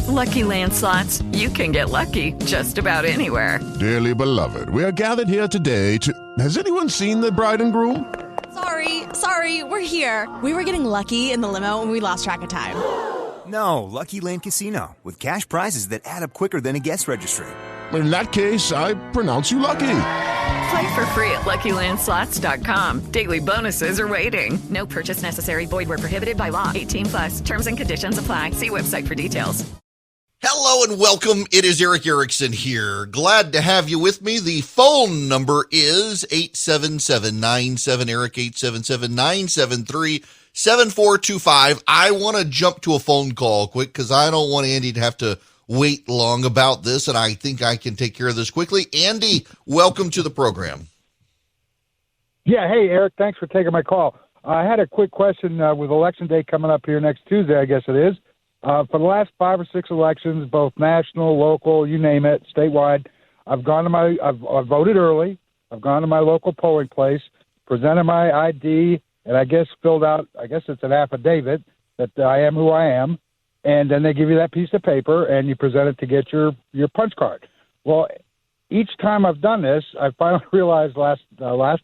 With Lucky Land Slots, you can get lucky just about anywhere. Dearly beloved, we are gathered here today to... Has anyone seen the bride and groom? Sorry, we're here. We were getting lucky in the limo and we lost track of time. No, Lucky Land Casino, with cash prizes that add up quicker than a guest registry. In that case, I pronounce you lucky. Play for free at LuckyLandSlots.com. Daily bonuses are waiting. No purchase necessary. Void where prohibited by law. 18+. Terms and conditions apply. See website for details. Hello and welcome. It is Eric Erickson here. Glad to have you with me. The phone number is 877-97-ERIC, 877-973-7425. I want to jump to a phone call quick because I don't want Andy to have to wait long about this, and I think I can take care of this quickly. Andy, welcome to the program. Yeah, hey, Eric, thanks for taking my call. I had a quick question with Election Day coming up here next Tuesday, I guess it is. For the last 5 or 6 elections, both national, local, you name it, statewide, I've voted early. I've gone to my local polling place, presented my ID, and I guess filled out, I guess it's an affidavit that I am who I am. And then they give you that piece of paper, and you present it to get your punch card. Well, each time I've done this, I finally realized last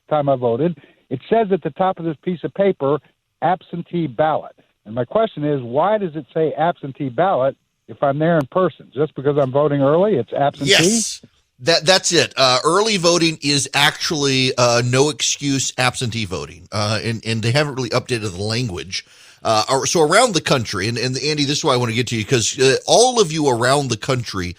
time I voted, it says at the top of this piece of paper, absentee ballot. And my question is, why does it say absentee ballot if I'm there in person? Just because I'm voting early, it's absentee? Yes, that's it. Early voting is actually no excuse absentee voting, and they haven't really updated the language. So around the country, and Andy, this is why I want to get to you, because all of you around the country,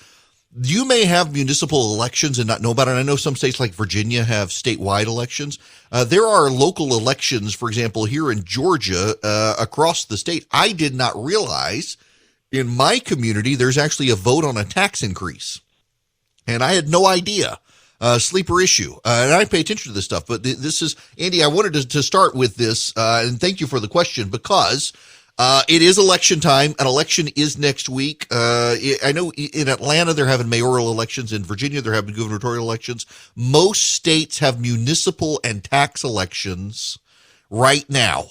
you may have municipal elections and not know about it. And I know some states like Virginia have statewide elections. There are local elections, for example, here in Georgia, across the state. I did not realize in my community there's actually a vote on a tax increase. And I had no idea. Sleeper issue. And I pay attention to this stuff. But this is, Andy, I wanted to start with this, and thank you for the question, because it is election time. An election is next week. I know in Atlanta they're having mayoral elections. In Virginia they're having gubernatorial elections. Most states have municipal and tax elections right now.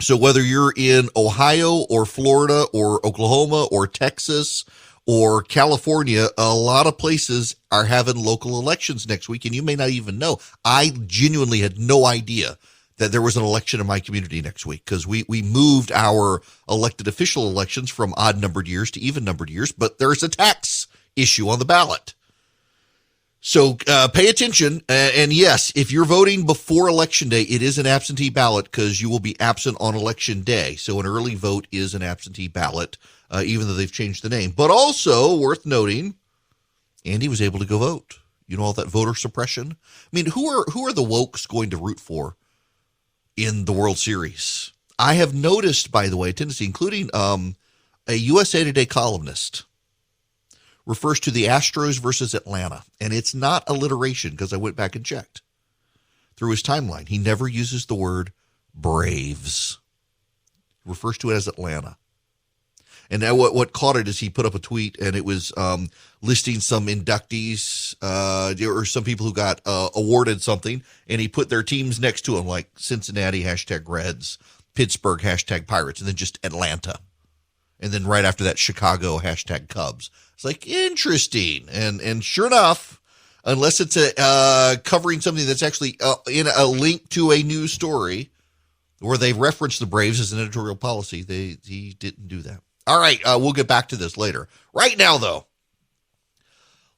So whether you're in Ohio or Florida or Oklahoma or Texas or California, a lot of places are having local elections next week, and you may not even know. I genuinely had no idea that there was an election in my community next week, because we moved our elected official elections from odd-numbered years to even-numbered years, but there's a tax issue on the ballot. So pay attention, and yes, if you're voting before Election Day, it is an absentee ballot because you will be absent on Election Day. So an early vote is an absentee ballot, even though they've changed the name. But also worth noting, Andy was able to go vote. You know, all that voter suppression. I mean, who are the wokes going to root for in the World Series? I have noticed, by the way, a tendency, including a USA Today columnist, refers to the Astros versus Atlanta. And it's not alliteration, because I went back and checked through his timeline. He never uses the word Braves. He refers to it as Atlanta. And now what caught it is he put up a tweet, and it was listing some inductees or some people who got awarded something, and he put their teams next to him, like Cincinnati, #Reds, Pittsburgh, #Pirates, and then just Atlanta. And then right after that, Chicago, #Cubs. It's like, interesting. And sure enough, unless it's covering something that's actually in a link to a news story where they reference the Braves as an editorial policy, he didn't do that. All right, we'll get back to this later. Right now, though,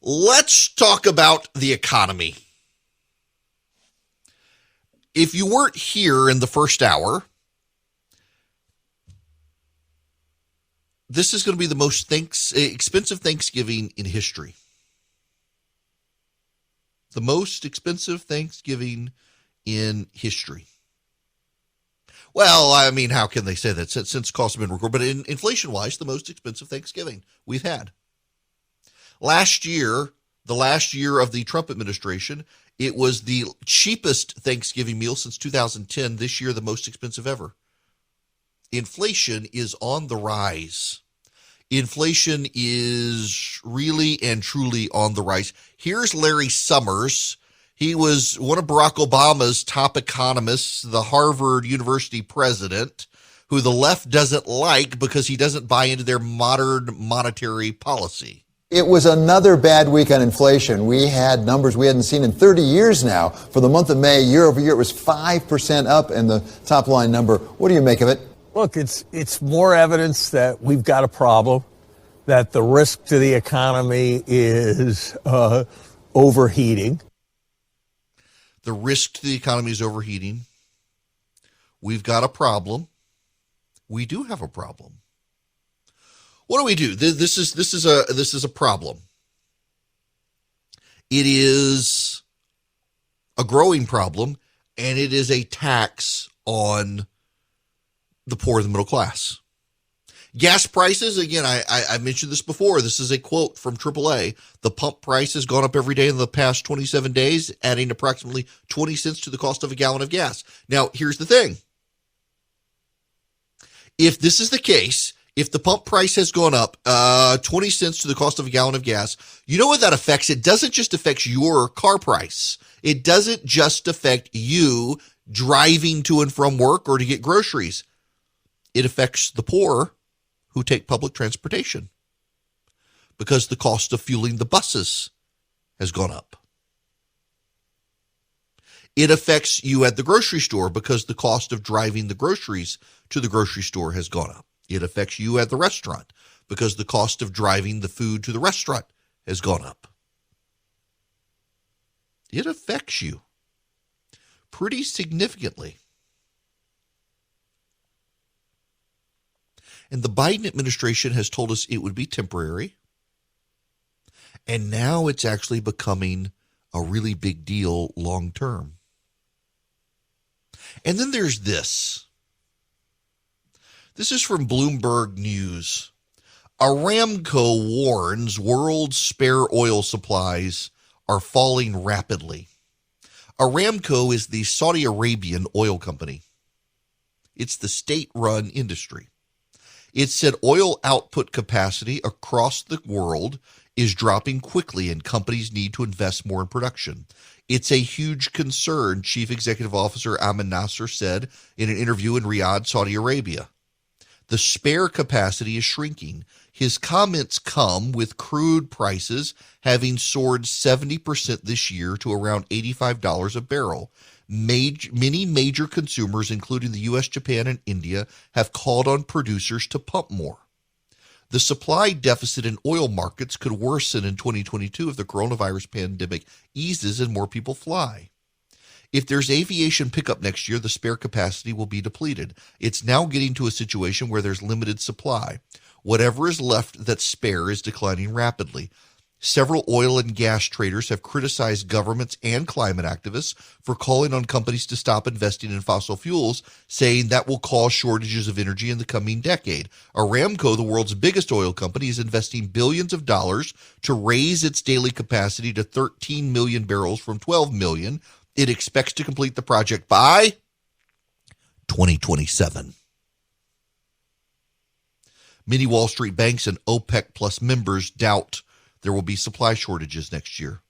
let's talk about the economy. If you weren't here in the first hour, this is going to be the most expensive Thanksgiving in history. The most expensive Thanksgiving in history. Well, I mean, how can they say that since costs have been recorded? But inflation-wise, the most expensive Thanksgiving we've had. Last year, the last year of the Trump administration, it was the cheapest Thanksgiving meal since 2010. This year, the most expensive ever. Inflation is on the rise. Inflation is really and truly on the rise. Here's Larry Summers. He was one of Barack Obama's top economists, the Harvard University president, who the left doesn't like because he doesn't buy into their modern monetary policy. It was another bad week on inflation. We had numbers we hadn't seen in 30 years now. For the month of May, year over year, it was 5% up in the top line number. What do you make of it? Look, it's more evidence that we've got a problem, that the risk to the economy is overheating. The risk to the economy is overheating. We've got a problem. We do have a problem. What do we do? This is a problem. It is a growing problem, and it is a tax on the poor and the middle class. Gas prices, again, I mentioned this before. This is a quote from AAA. The pump price has gone up every day in the past 27 days, adding approximately 20 cents to the cost of a gallon of gas. Now, here's the thing. If this is the case, if the pump price has gone up 20 cents to the cost of a gallon of gas, you know what that affects? It doesn't just affect your car price. It doesn't just affect you driving to and from work or to get groceries. It affects the poor who take public transportation because the cost of fueling the buses has gone up. It affects you at the grocery store because the cost of driving the groceries to the grocery store has gone up. It affects you at the restaurant because the cost of driving the food to the restaurant has gone up. It affects you pretty significantly. And the Biden administration has told us it would be temporary. And now it's actually becoming a really big deal long term. And then there's this. This is from Bloomberg News. Aramco warns world spare oil supplies are falling rapidly. Aramco is the Saudi Arabian oil company. It's the state-run industry. It said oil output capacity across the world is dropping quickly and companies need to invest more in production. It's a huge concern, Chief Executive Officer Amin Nasser said in an interview in Riyadh, Saudi Arabia. The spare capacity is shrinking. His comments come with crude prices having soared 70% this year to around $85 a barrel. Many major consumers, including the U.S., Japan, and India, have called on producers to pump more. The supply deficit in oil markets could worsen in 2022 if the coronavirus pandemic eases and more people fly. If there's aviation pickup next year, the spare capacity will be depleted. It's now getting to a situation where there's limited supply. Whatever is left that's spare is declining rapidly. Several oil and gas traders have criticized governments and climate activists for calling on companies to stop investing in fossil fuels, saying that will cause shortages of energy in the coming decade. Aramco, the world's biggest oil company, is investing billions of dollars to raise its daily capacity to 13 million barrels from 12 million. It expects to complete the project by 2027. Many Wall Street banks and OPEC Plus members doubt there will be supply shortages next year.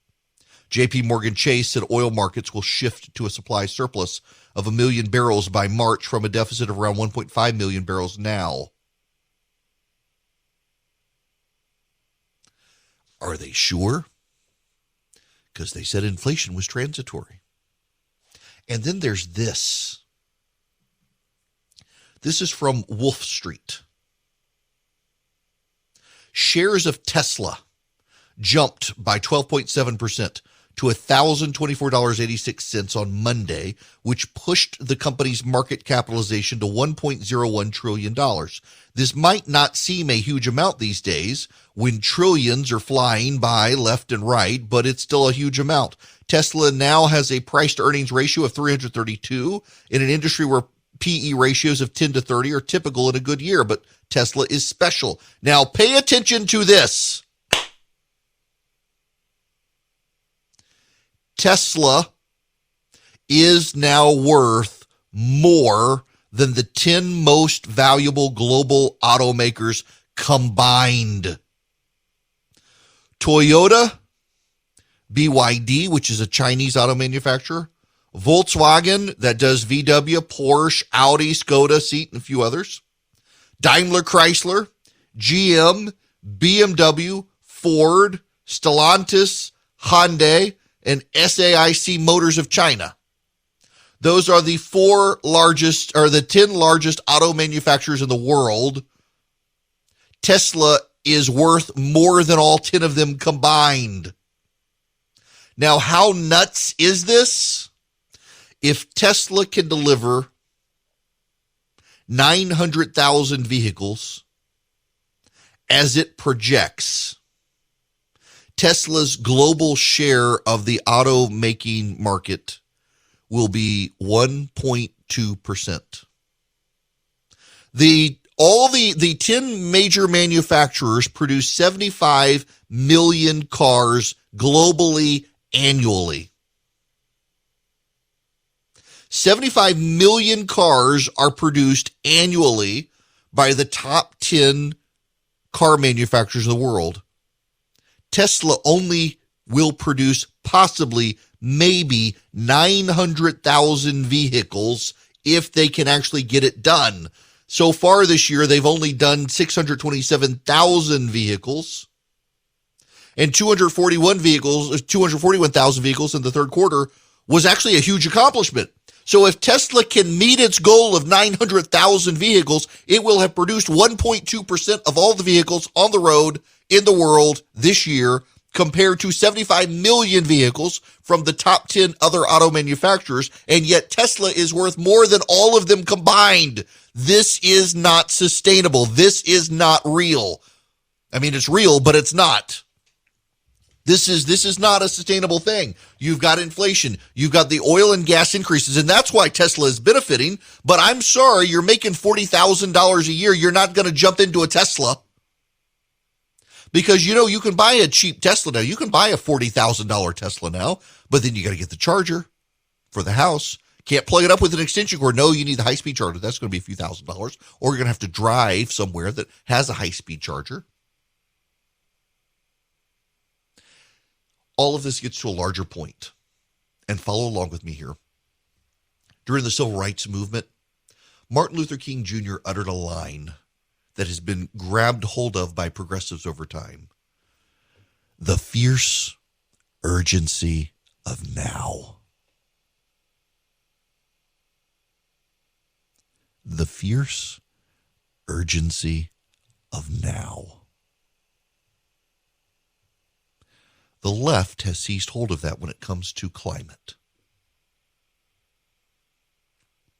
JP Morgan Chase said oil markets will shift to a supply surplus of 1 million barrels by March from a deficit of around 1.5 million barrels now. Are they sure? Because they said inflation was transitory. And then there's this. This is from Wolf Street. Shares of Tesla jumped by 12.7% to $1,024.86 on Monday, which pushed the company's market capitalization to $1.01 trillion. This might not seem a huge amount these days when trillions are flying by left and right, but it's still a huge amount. Tesla now has a price-to-earnings ratio of 332 in an industry where PE ratios of 10 to 30 are typical in a good year, but Tesla is special. Now, pay attention to this. Tesla is now worth more than the 10 most valuable global automakers combined. Toyota, BYD, which is a Chinese auto manufacturer, Volkswagen, that does VW, Porsche, Audi, Skoda, Seat, and a few others. Daimler Chrysler, GM, BMW, Ford, Stellantis, Hyundai, and SAIC Motors of China. Those are the 10 largest auto manufacturers in the world. Tesla is worth more than all 10 of them combined. Now, how nuts is this? If Tesla can deliver 900,000 vehicles as it projects, Tesla's global share of the automaking market will be 1.2%. All the 10 major manufacturers produce 75 million cars globally annually. 75 million cars are produced annually by the top 10 car manufacturers in the world. Tesla only will produce possibly maybe 900,000 vehicles if they can actually get it done. So far this year, they've only done 627,000 vehicles and 241,000 vehicles in the third quarter was actually a huge accomplishment. So if Tesla can meet its goal of 900,000 vehicles, it will have produced 1.2% of all the vehicles on the road in the world this year, compared to 75 million vehicles from the top 10 other auto manufacturers, and yet Tesla is worth more than all of them combined. This is not sustainable. This is not real. I mean, it's real, but it's not. This is not a sustainable thing. You've got inflation. You've got the oil and gas increases, and that's why Tesla is benefiting. But I'm sorry, you're making $40,000 a year. You're not going to jump into a Tesla. Because, you can buy a cheap Tesla now. You can buy a $40,000 Tesla now, but then you got to get the charger for the house. Can't plug it up with an extension cord. No, you need the high-speed charger. That's going to be a few $1,000s. Or you're going to have to drive somewhere that has a high-speed charger. All of this gets to a larger point, and follow along with me here. During the Civil Rights Movement, Martin Luther King Jr. uttered a line that has been grabbed hold of by progressives over time. The fierce urgency of now. The fierce urgency of now. The left has seized hold of that when it comes to climate.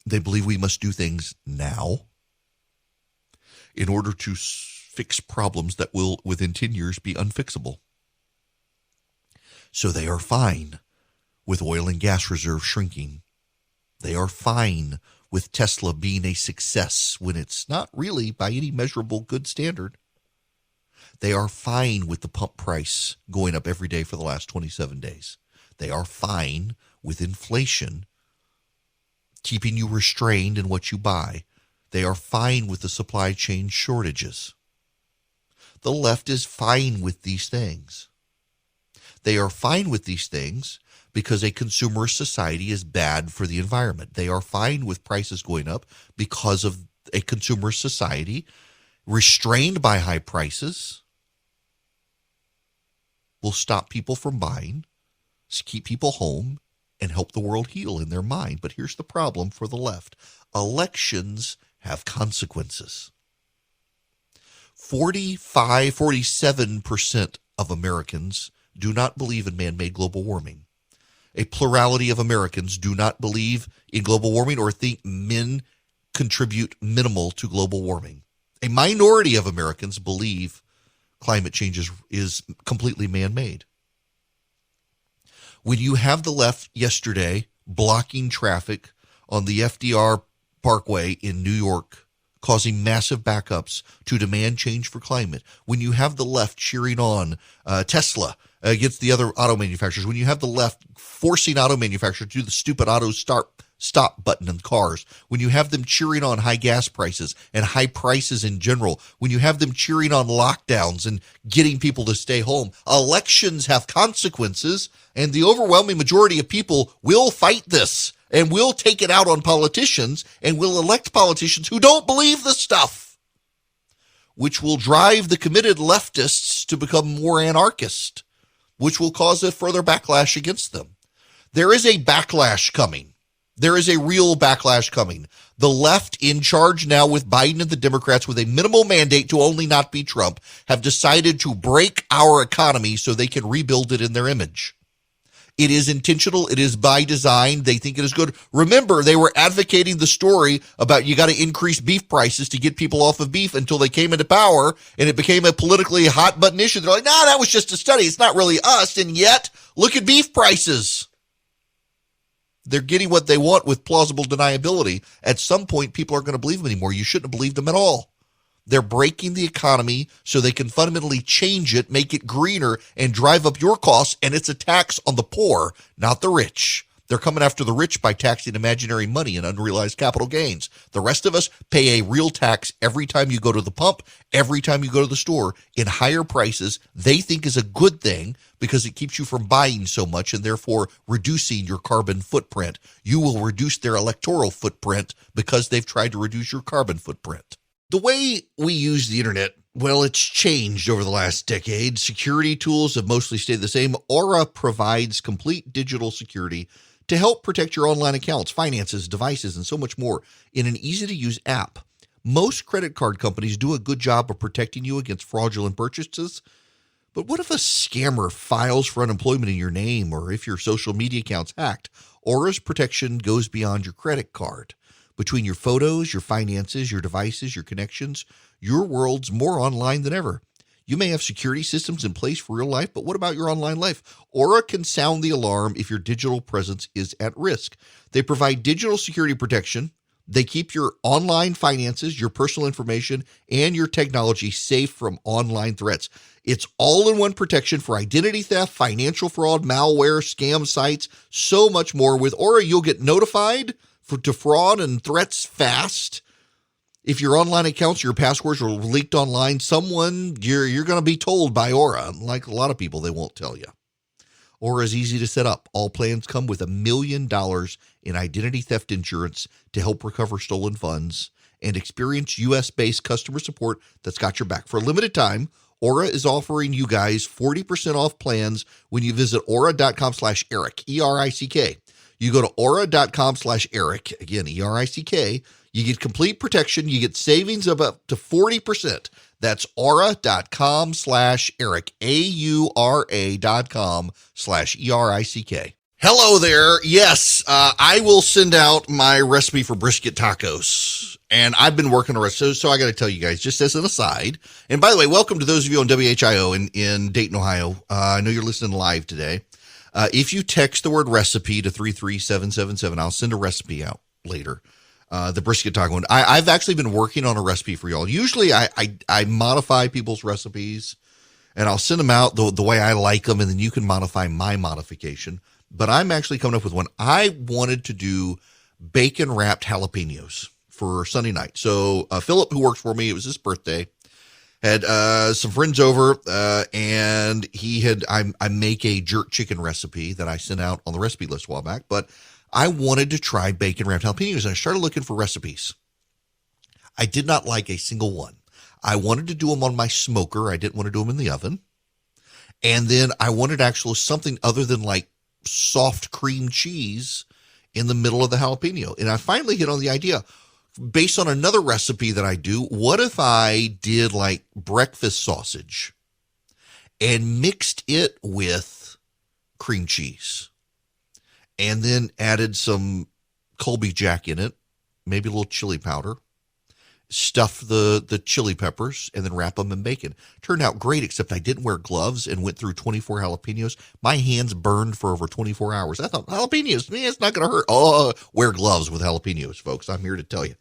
They believe we must do things now in order to fix problems that will, within 10 years, be unfixable. So they are fine with oil and gas reserves shrinking. They are fine with Tesla being a success when it's not really by any measurable good standard. They are fine with the pump price going up every day for the last 27 days. They are fine with inflation keeping you restrained in what you buy. They are fine with the supply chain shortages. The left is fine with these things. They are fine with these things because a consumer society is bad for the environment. They are fine with prices going up because of a consumer society restrained by high prices will stop people from buying, keep people home, and help the world heal in their mind. But here's the problem for the left. Elections have consequences. 47% of Americans do not believe in man-made global warming. A plurality of Americans do not believe in global warming or think men contribute minimal to global warming. A minority of Americans believe climate change is completely man-made. When you have the left yesterday blocking traffic on the FDR Parkway in New York, causing massive backups to demand change for climate, when you have the left cheering on Tesla against the other auto manufacturers, when you have the left forcing auto manufacturers to do the stupid auto start stop button in cars, when you have them cheering on high gas prices and high prices in general, when you have them cheering on lockdowns and getting people to stay home. Elections have consequences, and the overwhelming majority of people will fight this and will take it out on politicians and will elect politicians who don't believe this stuff, which will drive the committed leftists to become more anarchist, which will cause a further backlash against them. There is a backlash coming. There is a real backlash coming. The left, in charge now with Biden and the Democrats with a minimal mandate to only not be Trump, have decided to break our economy so they can rebuild it in their image. It is intentional. It is by design. They think it is good. Remember, they were advocating the story about you got to increase beef prices to get people off of beef until they came into power, and it became a politically hot button issue. They're like, no, that was just a study. It's not really us. And yet, look at beef prices. They're getting what they want with plausible deniability. At some point, people aren't going to believe them anymore. You shouldn't have believed them at all. They're breaking the economy so they can fundamentally change it, make it greener, and drive up your costs, and it's a tax on the poor, not the rich. They're coming after the rich by taxing imaginary money and unrealized capital gains. The rest of us pay a real tax every time you go to the pump, every time you go to the store, in higher prices they think is a good thing because it keeps you from buying so much and therefore reducing your carbon footprint. You will reduce their electoral footprint because they've tried to reduce your carbon footprint. The way we use the internet, well, it's changed over the last decade. Security tools have mostly stayed the same. Aura provides complete digital security to help protect your online accounts, finances, devices, and so much more in an easy-to-use app. Most credit card companies do a good job of protecting you against fraudulent purchases. But what if a scammer files for unemployment in your name or if your social media account's hacked? Aura's protection goes beyond your credit card. Between your photos, your finances, your devices, your connections, your world's more online than ever. You may have security systems in place for real life, but what about your online life? Aura can sound the alarm if your digital presence is at risk. They provide digital security protection. They keep your online finances, your personal information, and your technology safe from online threats. It's all-in-one protection for identity theft, financial fraud, malware, scam sites, so much more. With Aura, you'll get notified to fraud and threats fast. If your online accounts, your passwords are leaked online, you're going to be told by Aura. Like a lot of people, they won't tell you. Aura is easy to set up. All plans come with $1 million in identity theft insurance to help recover stolen funds and experience U.S.-based customer support that's got your back. For a limited time, Aura is offering you guys 40% off plans when you visit aura.com/Eric, E-R-I-C-K. You go to aura.com/Eric, again, E-R-I-C-K. You get complete protection. You get savings of up to 40%. That's aura.com/Eric, AURA.com/ERICK. Hello there. Yes, I will send out my recipe for brisket tacos. And I've been working on a recipe, so I got to tell you guys, just as an aside. And by the way, welcome to those of you on WHIO in Dayton, Ohio. I know you're listening live today. If you text the word recipe to 33777, I'll send a recipe out later. The brisket taco one. I've actually been working on a recipe for y'all. Usually I modify people's recipes and I'll send them out the way I like them, and then you can modify my modification. But I'm actually coming up with one. I wanted to do bacon wrapped jalapenos for Sunday night. So Philip, who works for me, it was his birthday, had some friends over, and I make a jerk chicken recipe that I sent out on the recipe list a while back, but I wanted to try bacon wrapped jalapenos, and I started looking for recipes. I did not like a single one. I wanted to do them on my smoker. I didn't want to do them in the oven. And then I wanted actually something other than like soft cream cheese in the middle of the jalapeno. And I finally hit on the idea, based on another recipe that I do, what if I did like breakfast sausage and mixed it with cream cheese and then added some Colby Jack in it, maybe a little chili powder, stuff the chili peppers, and then wrap them in bacon. Turned out great, except I didn't wear gloves and went through 24 jalapenos. My hands burned for over 24 hours. I thought, jalapenos, man, it's not going to hurt. Oh, wear gloves with jalapenos, folks. I'm here to tell you.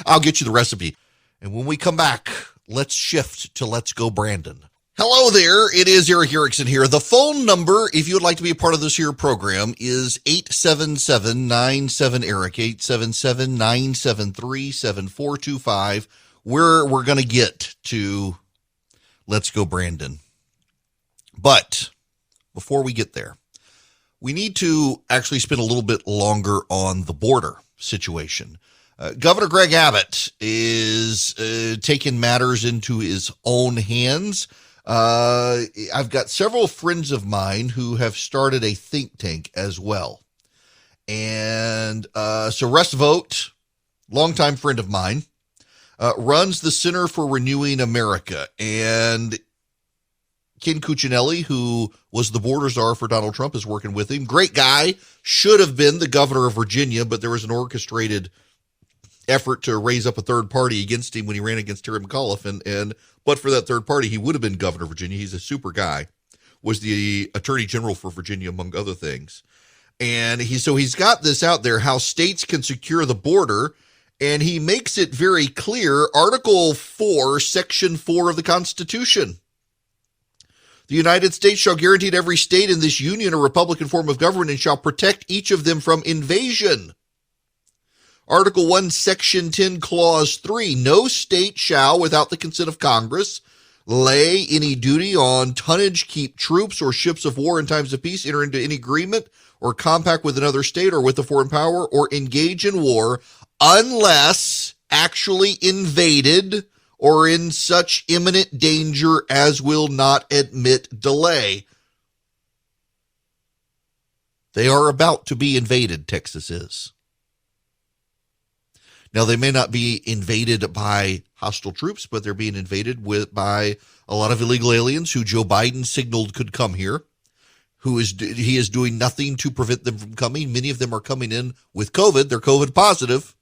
I'll get you the recipe. And when we come back, let's shift to Let's Go Brandon. Hello there. It is Eric Erickson here. The phone number, if you would like to be a part of this here program, is 877-97-ERIC, 877-973-7425, where we're going to get to Let's Go Brandon. But before we get there, we need to actually spend a little bit longer on the border situation. Governor Greg Abbott is taking matters into his own hands. I've got several friends of mine who have started a think tank as well. And so Russ Vogt, longtime friend of mine, runs the Center for Renewing America. And Ken Cuccinelli, who was the border czar for Donald Trump, is working with him. Great guy, should have been the governor of Virginia, but there was an orchestrated effort to raise up a third party against him when he ran against Terry McAuliffe. And but for that third party, he would have been governor of Virginia. He's a super guy, was the attorney general for Virginia, among other things. And he's got this out there, how states can secure the border. And he makes it very clear, Article 4, Section 4 of the Constitution. The United States shall guarantee to every state in this union a republican form of government and shall protect each of them from invasion. Article 1, Section 10, Clause 3, no state shall, without the consent of Congress, lay any duty on tonnage, keep troops or ships of war in times of peace, enter into any agreement or compact with another state or with a foreign power, or engage in war unless actually invaded or in such imminent danger as will not admit delay. They are about to be invaded, Texas is. Now, they may not be invaded by hostile troops, but they're being invaded by a lot of illegal aliens who Joe Biden signaled could come here. He is doing nothing to prevent them from coming. Many of them are coming in with COVID. They're COVID positive.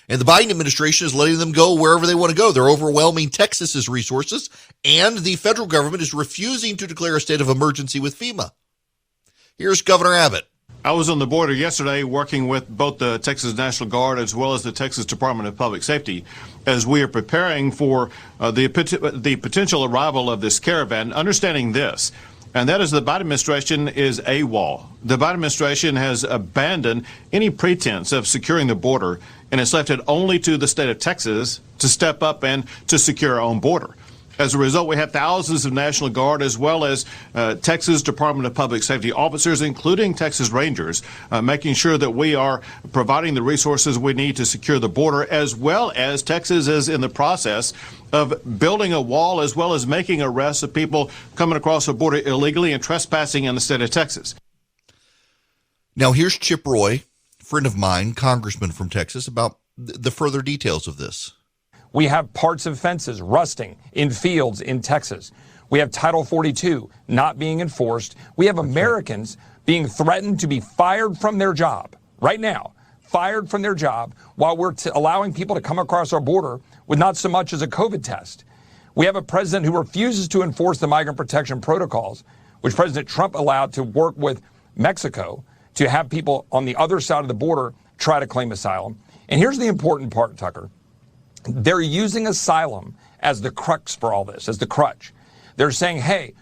And the Biden administration is letting them go wherever they want to go. They're overwhelming Texas's resources, and the federal government is refusing to declare a state of emergency with FEMA. Here's Governor Abbott. I was on the border yesterday working with both the Texas National Guard as well as the Texas Department of Public Safety as we are preparing for the potential arrival of this caravan, understanding this, and that is the Biden administration is AWOL. The Biden administration has abandoned any pretense of securing the border, and it's left it only to the state of Texas to step up and to secure our own border. As a result, we have thousands of National Guard as well as Texas Department of Public Safety officers, including Texas Rangers, making sure that we are providing the resources we need to secure the border, as well as Texas is in the process of building a wall as well as making arrests of people coming across the border illegally and trespassing in the state of Texas. Now, here's Chip Roy, friend of mine, congressman from Texas, about the further details of this. We have parts of fences rusting in fields in Texas. We have Title 42 not being enforced. We have Americans being threatened to be fired from their job right now, fired from their job while we're allowing people to come across our border with not so much as a COVID test. We have a president who refuses to enforce the migrant protection protocols, which President Trump allowed to work with Mexico to have people on the other side of the border try to claim asylum. And here's the important part, Tucker. They're using asylum as the crux for all this, as the crutch. They're saying, hey,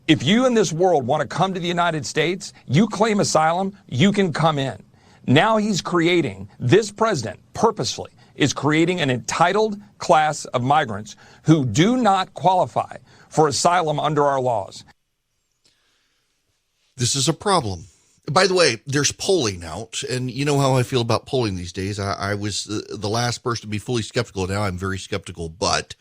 if you in this world want to come to the United States, you claim asylum, you can come in. Now he's creating, this president purposefully is creating an entitled class of migrants who do not qualify for asylum under our laws. This is a problem. By the way, there's polling out, and you know how I feel about polling these days. I was the last person to be fully skeptical. Now I'm very skeptical, but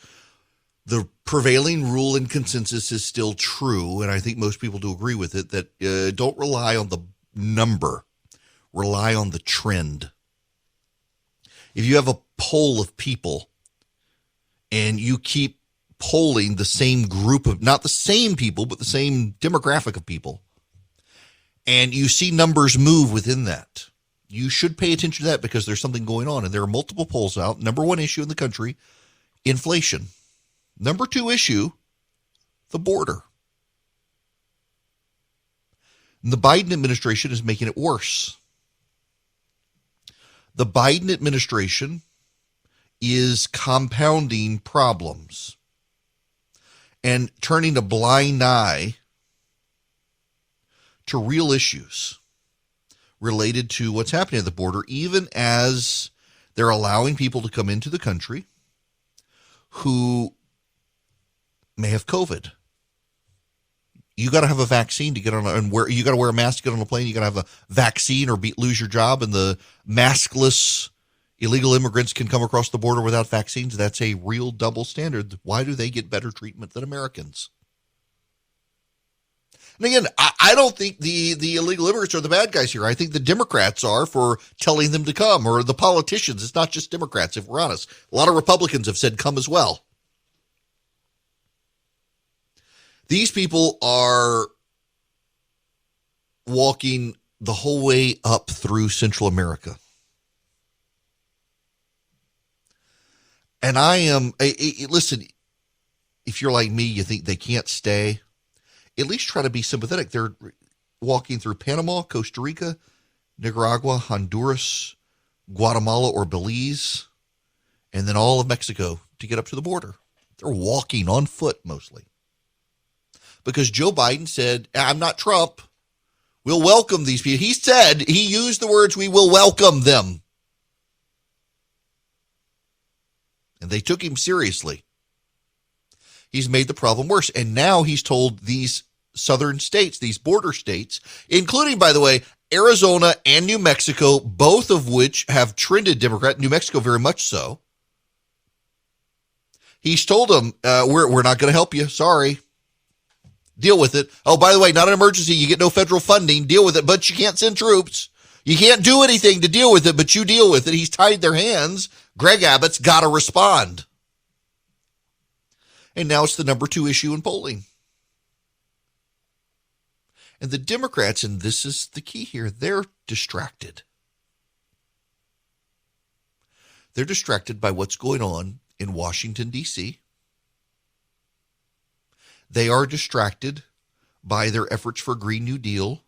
the prevailing rule and consensus is still true, and I think most people do agree with it, that don't rely on the number, rely on the trend. If you have a poll of people and you keep polling the same group of, not the same people, but the same demographic of people, and you see numbers move within that, you should pay attention to that because there's something going on. And there are multiple polls out. Number one issue in the country, inflation. Number two issue, the border. And the Biden administration is making it worse. The Biden administration is compounding problems. and turning a blind eye to real issues related to what's happening at the border, even as they're allowing people to come into the country who may have COVID. You got to have a vaccine to get on, and you got to wear a mask to get on a plane. You got to have a vaccine or lose your job. And the maskless illegal immigrants can come across the border without vaccines. That's a real double standard. Why do they get better treatment than Americans? And again, I don't think the illegal immigrants are the bad guys here. I think the Democrats are for telling them to come, or the politicians. It's not just Democrats, if we're honest. A lot of Republicans have said come as well. These people are walking the whole way up through Central America. And listen, if you're like me, you think they can't stay, at least try to be sympathetic. They're walking through Panama, Costa Rica, Nicaragua, Honduras, Guatemala, or Belize, and then all of Mexico to get up to the border. They're walking on foot mostly. Because Joe Biden said, I'm not Trump. We'll welcome these people. He used the words, we will welcome them. And they took him seriously. He's made the problem worse. And now he's told these southern states, these border states, including, by the way, Arizona and New Mexico, both of which have trended Democrat, New Mexico very much so. He's told them, we're not going to help you. Sorry. Deal with it. Oh, by the way, not an emergency. You get no federal funding. Deal with it, but you can't send troops. You can't do anything to deal with it, but you deal with it. He's tied their hands. Greg Abbott's got to respond. And now it's the number 2 issue in polling. And the Democrats, and this is the key here, they're distracted. They're distracted by what's going on in Washington, D.C. They are distracted by their efforts for Green New Deal,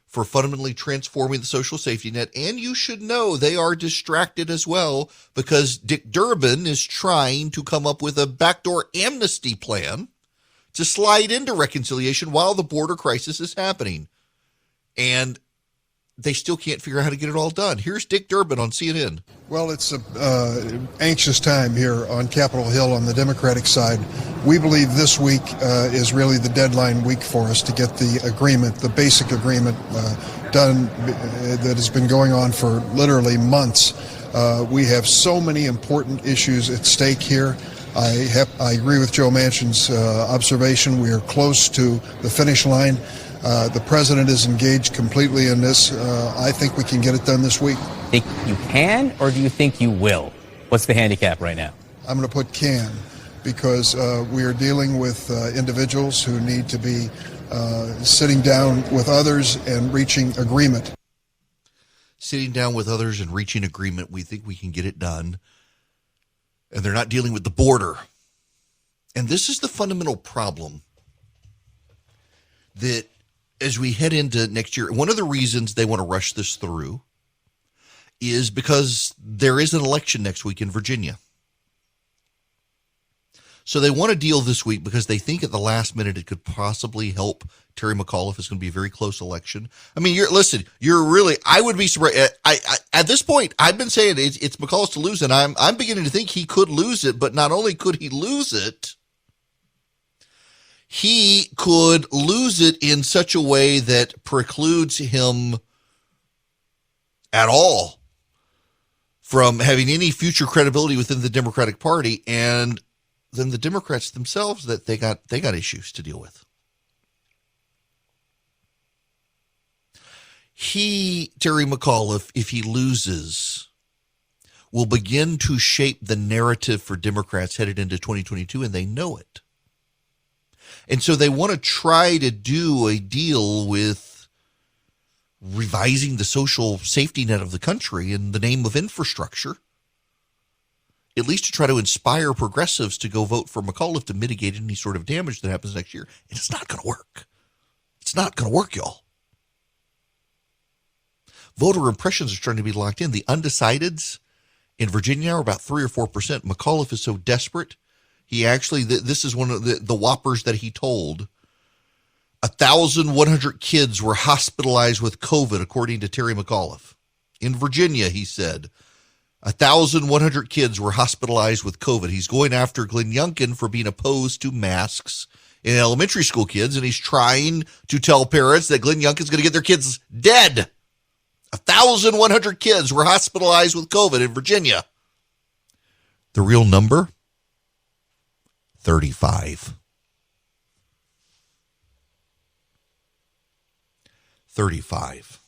for fundamentally transforming the social safety net. And you should know they are distracted as well because Dick Durbin is trying to come up with a backdoor amnesty plan to slide into reconciliation while the border crisis is happening. And they still can't figure out how to get it all done. Here's Dick Durbin on CNN. Well, it's an anxious time here on Capitol Hill on the Democratic side. We believe this week is really the deadline week for us to get the agreement, the basic agreement done that has been going on for literally months. We have so many important issues at stake here. I agree with Joe Manchin's observation. We are close to the finish line. The president is engaged completely in this. I think we can get it done this week. Think you can, or do you think you will? What's the handicap right now? I'm going to put can, because we are dealing with individuals who need to be sitting down with others and reaching agreement. Sitting down with others and reaching agreement. We think we can get it done. And they're not dealing with the border. And this is the fundamental problem that as we head into next year, one of the reasons they want to rush this through is because there is an election next week in Virginia. So they want to deal this week because they think at the last minute it could possibly help Terry McAuliffe. It's going to be a very close election. I mean, I would be surprised. At this point, I've been saying it's McAuliffe's to lose, and I'm beginning to think he could lose it, but not only could he lose it, he could lose it in such a way that precludes him at all from having any future credibility within the Democratic Party, and then the Democrats themselves, that they got issues to deal with. Terry McAuliffe, if he loses, will begin to shape the narrative for Democrats headed into 2022, and they know it. And so they want to try to do a deal with revising the social safety net of the country in the name of infrastructure, at least to try to inspire progressives to go vote for McAuliffe to mitigate any sort of damage that happens next year. And it's not going to work. It's not going to work, y'all. Voter impressions are starting to be locked in. The undecideds in Virginia are about 3 or 4%. McAuliffe is so desperate, He actually, this is one of the whoppers that he told. 1,100 kids were hospitalized with COVID, according to Terry McAuliffe. In Virginia, he said, 1,100 kids were hospitalized with COVID. He's going after Glenn Youngkin for being opposed to masks in elementary school kids, and he's trying to tell parents that Glenn Youngkin's going to get their kids dead. 1,100 kids were hospitalized with COVID in Virginia. The real number? 35. 35.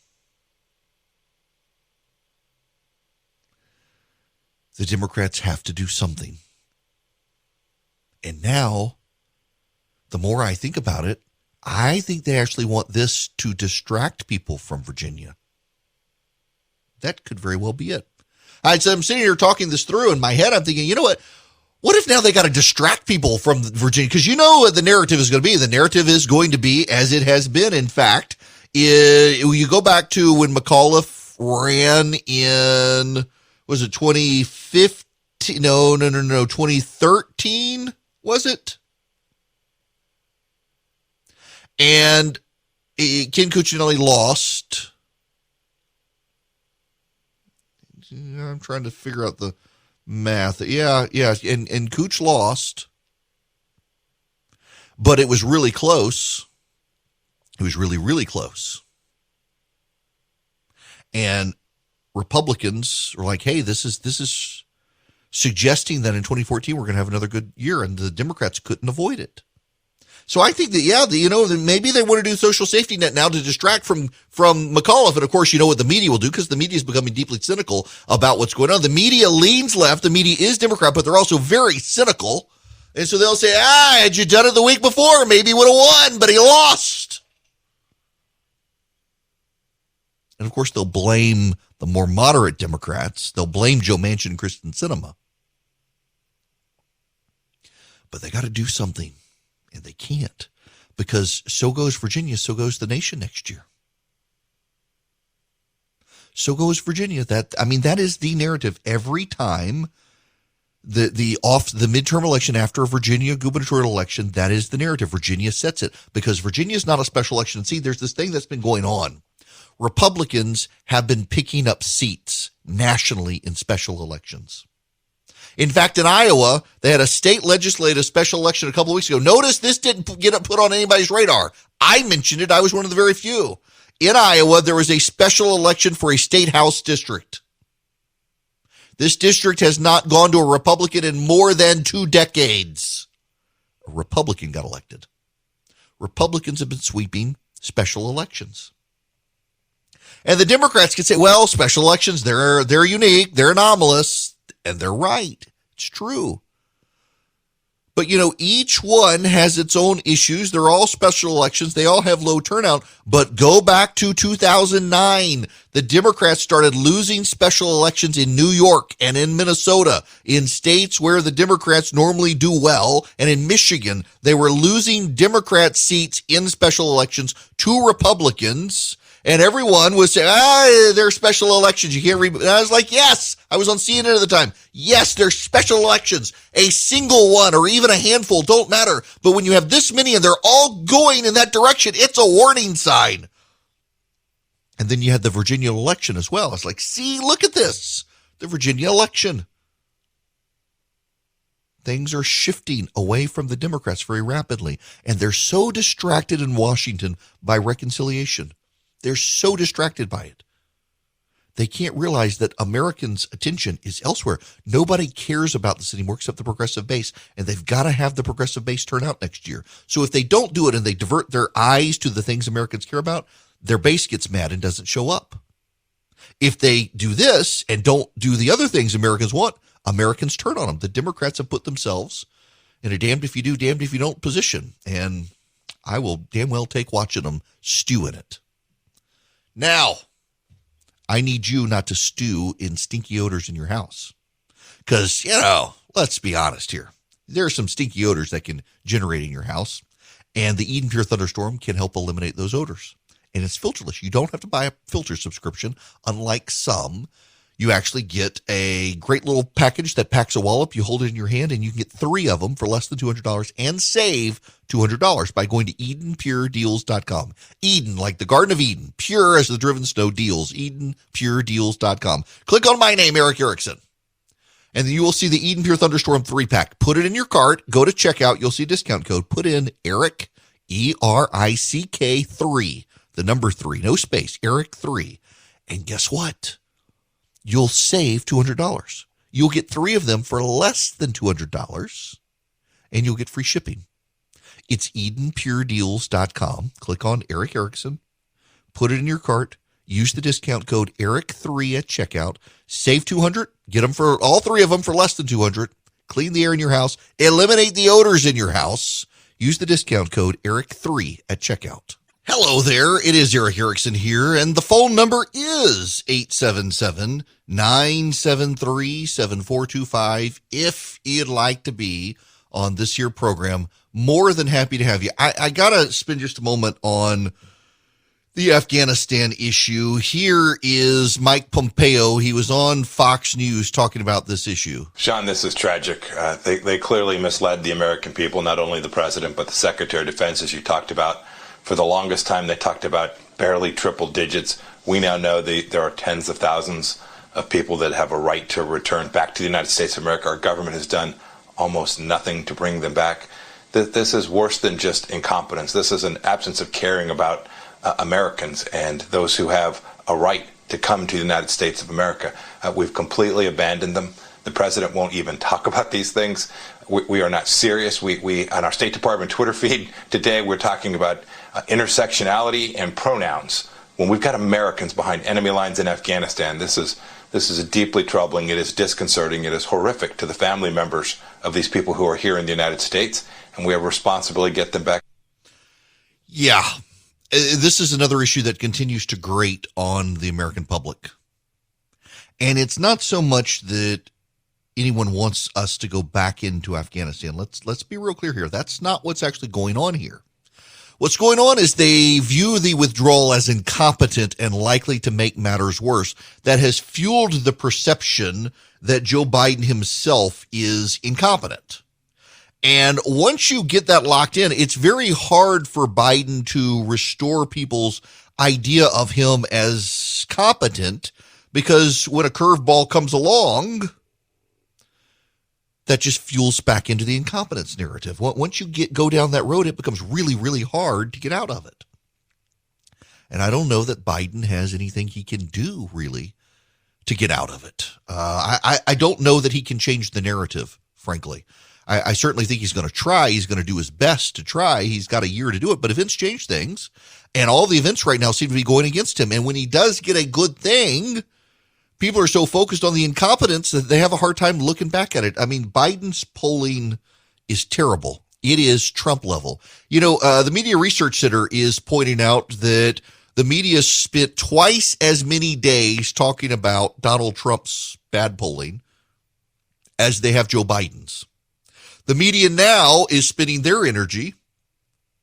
The Democrats have to do something. And now, the more I think about it, I think they actually want this to distract people from Virginia. That could very well be it. So I'm sitting here talking this through in my head. I'm thinking, you know what? What if now they got to distract people from Virginia? Because you know what the narrative is going to be. The narrative is going to be, as it has been, in fact, you go back to when McAuliffe ran in, was it 2015? No, 2013, was it? And Ken Cuccinelli lost. I'm trying to figure out the math. Yeah. And Cooch lost. But it was really close. It was really, really close. And Republicans were like, hey, this is suggesting that in 2014 we're going to have another good year, and the Democrats couldn't avoid it. So I think that, maybe they want to do social safety net now to distract from McAuliffe. And of course, you know what the media will do, because the media is becoming deeply cynical about what's going on. The media leans left. The media is Democrat, but they're also very cynical. And so they'll say, had you done it the week before, maybe he would have won, but he lost. And of course, they'll blame the more moderate Democrats. They'll blame Joe Manchin and Kristen Sinema. But they got to do something. And they can't, because so goes Virginia, so goes the nation next year. So goes Virginia. That is the narrative every time the midterm election after a Virginia gubernatorial election. That is the narrative. Virginia sets it, because Virginia is not a special election. See, there's this thing that's been going on. Republicans have been picking up seats nationally in special elections. In fact, in Iowa, they had a state legislative special election a couple of weeks ago. Notice this didn't get put on anybody's radar. I mentioned it. I was one of the very few. In Iowa, there was a special election for a state house district. This district has not gone to a Republican in more than 2 decades. A Republican got elected. Republicans have been sweeping special elections. And the Democrats can say, well, special elections, they're unique, they're anomalous. And they're right. It's true. But, each one has its own issues. They're all special elections. They all have low turnout. But go back to 2009. The Democrats started losing special elections in New York and in Minnesota, in states where the Democrats normally do well. And in Michigan, they were losing Democrat seats in special elections to Republicans. And everyone was saying, they're special elections. You can't read. And I was like, yes. I was on CNN at the time. Yes, they're special elections. A single one or even a handful don't matter. But when you have this many and they're all going in that direction, it's a warning sign. And then you had the Virginia election as well. It's like, see, look at this. The Virginia election. Things are shifting away from the Democrats very rapidly. And they're so distracted in Washington by reconciliation. They're so distracted by it. They can't realize that Americans' attention is elsewhere. Nobody cares about this anymore except the progressive base, and they've got to have the progressive base turn out next year. So if they don't do it and they divert their eyes to the things Americans care about, their base gets mad and doesn't show up. If they do this and don't do the other things Americans want, Americans turn on them. The Democrats have put themselves in a damned if you do, damned if you don't position, and I will damn well take watching them stew in it. Now, I need you not to stew in stinky odors in your house. Because, let's be honest here. There are some stinky odors that can generate in your house. And the Eden Pure Thunderstorm can help eliminate those odors. And it's filterless. You don't have to buy a filter subscription, unlike some. you actually get a great little package that packs a wallop. You hold it in your hand, and you can get 3 of them for less than $200 and save $200 by going to EdenPureDeals.com. Eden, like the Garden of Eden, pure as the driven snow, deals. EdenPureDeals.com. Click on my name, Eric Erickson, and then you will see the Eden Pure Thunderstorm 3-pack. Put it in your cart. Go to checkout. You'll see a discount code. Put in Eric, ERICK 3, the number 3, no space, Eric 3. And guess what? You'll save $200. You'll get 3 of them for less than $200, and you'll get free shipping. It's EdenPureDeals.com. Click on Eric Erickson. Put it in your cart. Use the discount code ERIC3 at checkout. Save $200. Get them for all 3 of them for less than $200. Clean the air in your house. Eliminate the odors in your house. Use the discount code ERIC3 at checkout. Hello there, it is Eric Erickson here, and the phone number is 877-973-7425. If you'd like to be on this here program, more than happy to have you. I got to spend just a moment on the Afghanistan issue. Here is Mike Pompeo. He was on Fox News talking about this issue. Sean, this is tragic. They clearly misled the American people, not only the president, but the Secretary of Defense, as you talked about. For the longest time, they talked about barely triple digits. We now know there are tens of thousands of people that have a right to return back to the United States of America. Our government has done almost nothing to bring them back. This is worse than just incompetence. This is an absence of caring about Americans and those who have a right to come to the United States of America. We've completely abandoned them. The president won't even talk about these things. We are not serious. We on our State Department Twitter feed today, we're talking about intersectionality and pronouns when we've got Americans behind enemy lines in Afghanistan. This is deeply troubling. It is disconcerting. It is horrific to the family members of these people who are here in the United States, and we have a responsibility to get them back. Yeah, this is another issue that continues to grate on the American public. And it's not so much that anyone wants us to go back into Afghanistan. Let's be real clear here. That's not what's actually going on here. What's going on is they view the withdrawal as incompetent and likely to make matters worse. That has fueled the perception that Joe Biden himself is incompetent. And once you get that locked in, it's very hard for Biden to restore people's idea of him as competent, because when a curveball comes along, that just fuels back into the incompetence narrative. Once you go down that road, it becomes really, really hard to get out of it. And I don't know that Biden has anything he can do, really, to get out of it. I don't know that he can change the narrative, frankly. I certainly think he's going to try. He's going to do his best to try. He's got a year to do it. But events change things, and all the events right now seem to be going against him. And when he does get a good thing, people are so focused on the incompetence that they have a hard time looking back at it. I mean, Biden's polling is terrible. It is Trump level. You know, the Media Research Center is pointing out that the media spent twice as many days talking about Donald Trump's bad polling as they have Joe Biden's. The media now is spending their energy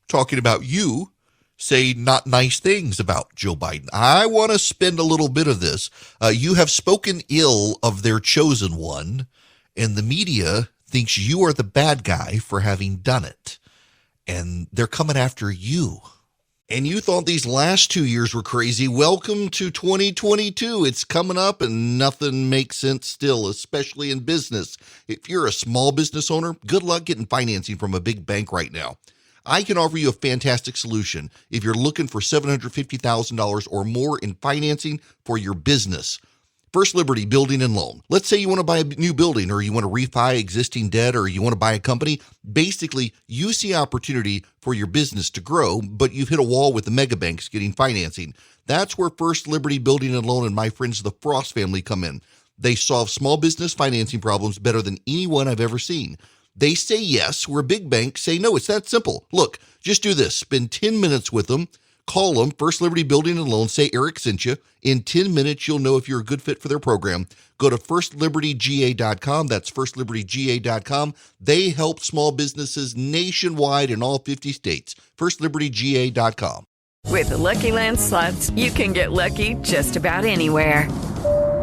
talking about you say not nice things about Joe Biden. I want to spend a little bit of this. You have spoken ill of their chosen one, and the media thinks you are the bad guy for having done it. And they're coming after you. And you thought these last 2 years were crazy. Welcome to 2022. It's coming up and nothing makes sense still, especially in business. If you're a small business owner, good luck getting financing from a big bank right now. I can offer you a fantastic solution if you're looking for $750,000 or more in financing for your business. First Liberty Building and Loan. Let's say you want to buy a new building, or you want to refi existing debt, or you want to buy a company. Basically, you see opportunity for your business to grow, but you've hit a wall with the mega banks getting financing. That's where First Liberty Building and Loan and my friends the Frost family come in. They solve small business financing problems better than anyone I've ever seen. They say yes, where big banks say no. It's that simple. Look, just do this. Spend 10 minutes with them. Call them, First Liberty Building and Loan. Say Eric sent you. In 10 minutes, you'll know if you're a good fit for their program. Go to firstlibertyga.com. That's firstlibertyga.com. They help small businesses nationwide in all 50 states. firstlibertyga.com. With the Lucky Land Slots, you can get lucky just about anywhere.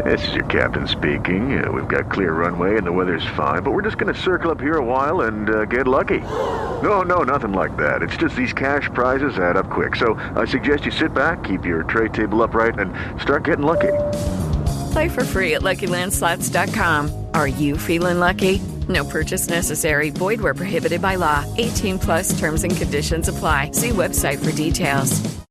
This is your captain speaking. We've got clear runway and the weather's fine, but we're just going to circle up here a while and get lucky. No, nothing like that. It's just these cash prizes add up quick. So I suggest you sit back, keep your tray table upright, and start getting lucky. Play for free at LuckyLandSlots.com. Are you feeling lucky? No purchase necessary. Void where prohibited by law. 18 plus terms and conditions apply. See website for details.